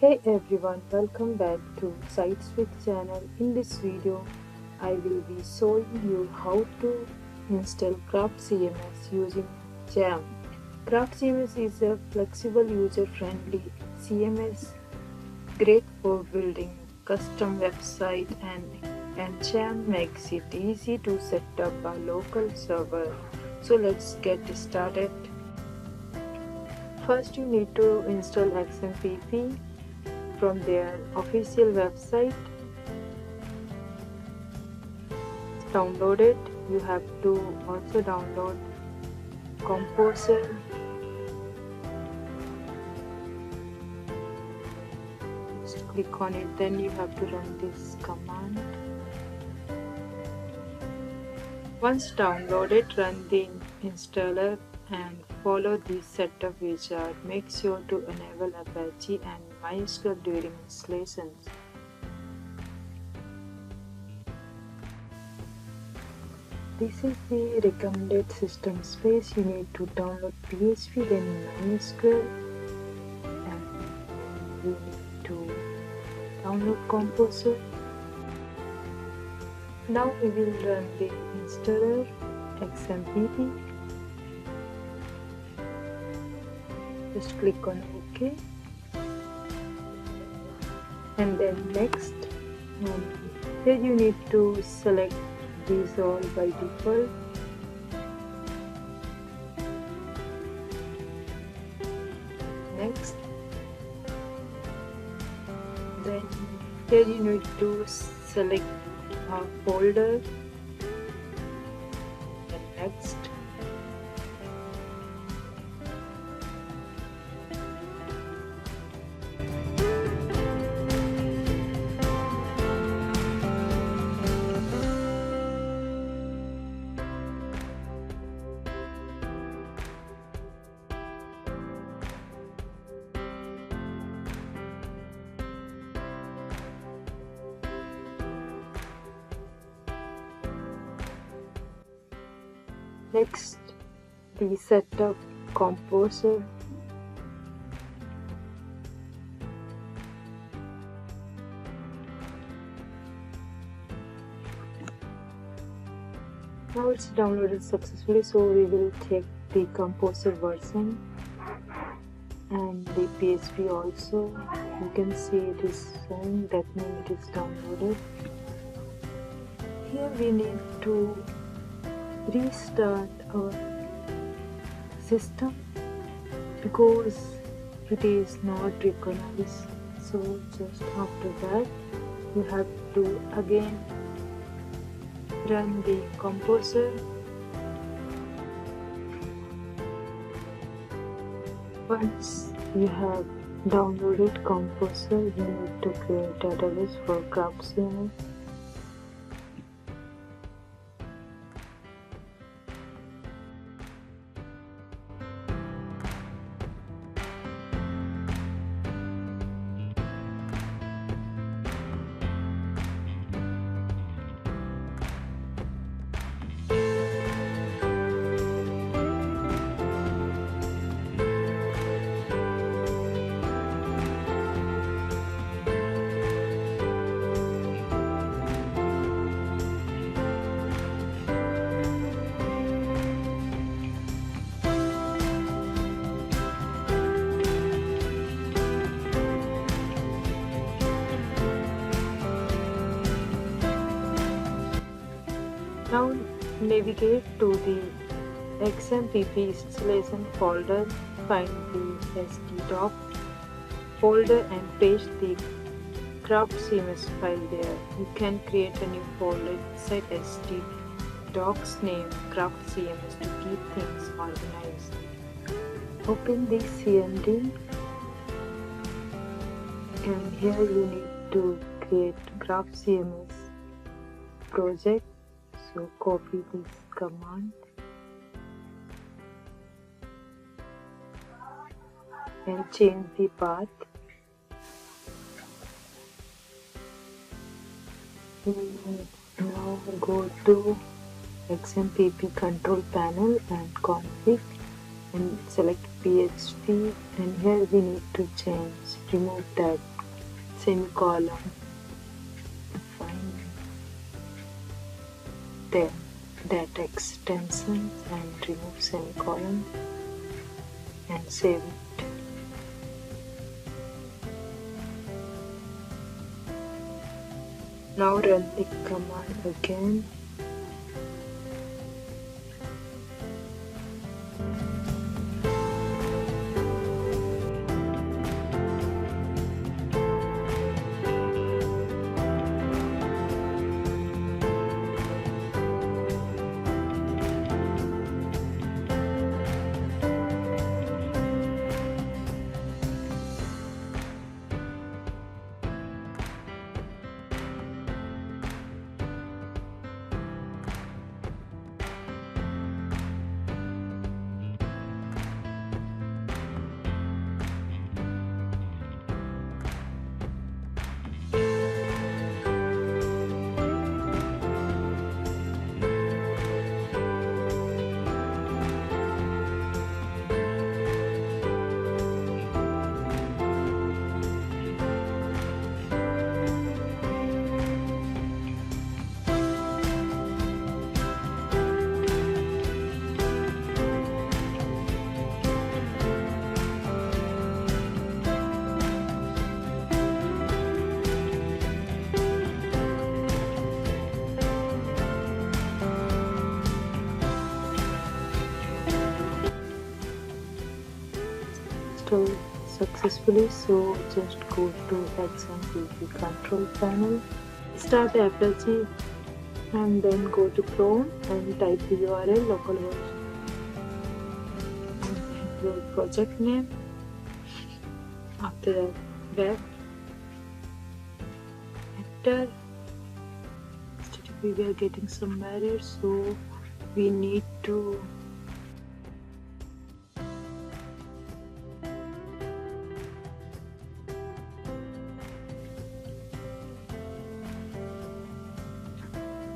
Hey everyone, welcome back to SightSpeak channel. In this video, I will be showing you how to install Craft CMS using XAMPP. Craft CMS is a flexible, user-friendly CMS, great for building custom website and XAMPP makes it easy to set up a local server. So let's get started. First, you need to install XAMPP from their official website. Download it. You have to also download Composer. Just click on it, then you have to run this command. Once downloaded, run the installer and follow the setup wizard. Make sure to enable Apache and MySQL during installations. This is the recommended system space. You need to download PHP, then MySQL, and you need to download Composer. Now we will run the installer XAMPP. Just click on OK and then next, and here you need to select these all by default. Next, then here you need to select a folder and next. Next, the setup Composer. Now it's downloaded successfully, so we will check the Composer version and the PHP also. You can see it is showing, that means it is downloaded. Here we need to restart our system because it is not recognized. So just after that, you have to again run the Composer. Once you have downloaded Composer, you need to create a database for Craft CMS. Now navigate to the XAMPP installation folder, find the htdoc folder and paste the Craft CMS file there. You can create a new folder inside htdoc's name Craft CMS to keep things organized. Open the CMD and here you need to create Craft CMS project. So copy this command and change the path. Now go to XAMPP control panel and config and select PHP, and here we need to remove that semicolon, find the data extensions and remove semicolon and save it. Now run the command again. Installed successfully, so just go to XAMPP control panel, start Apache, and then go to Chrome and type the URL localhost and your project name. After that, web, enter. We are getting some errors, so we need to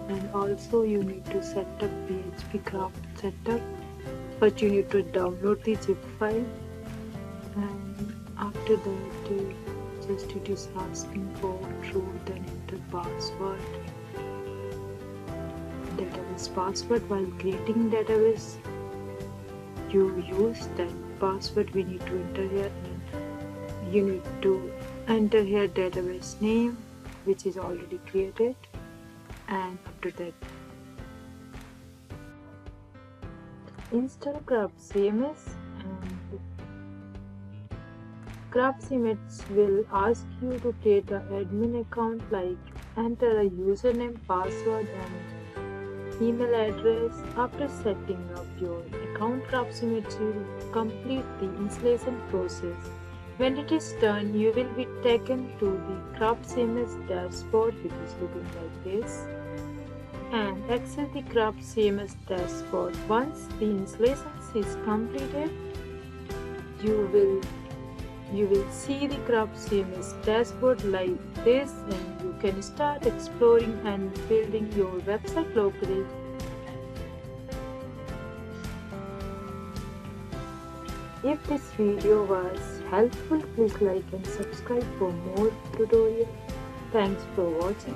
and also you need to set up PHP craft setup, but you need to download the zip file, and after that just it is asking for root, then enter password, database password. While creating database you use that password, we need to enter here, and you need to enter here database name which is already created. And after that, install Craft CMS, and Craft CMS will ask you to create an admin account, like enter a username, password and email address. After setting up your account, Craft CMS will complete the installation process. When it is done, you will be taken to the Craft CMS dashboard, which is looking like this, and access the Craft CMS dashboard. Once the installation is completed, you will see the Craft CMS dashboard like this, and you can start exploring and building your website locally. If this video was helpful, please like and subscribe for more tutorials. Thanks for watching.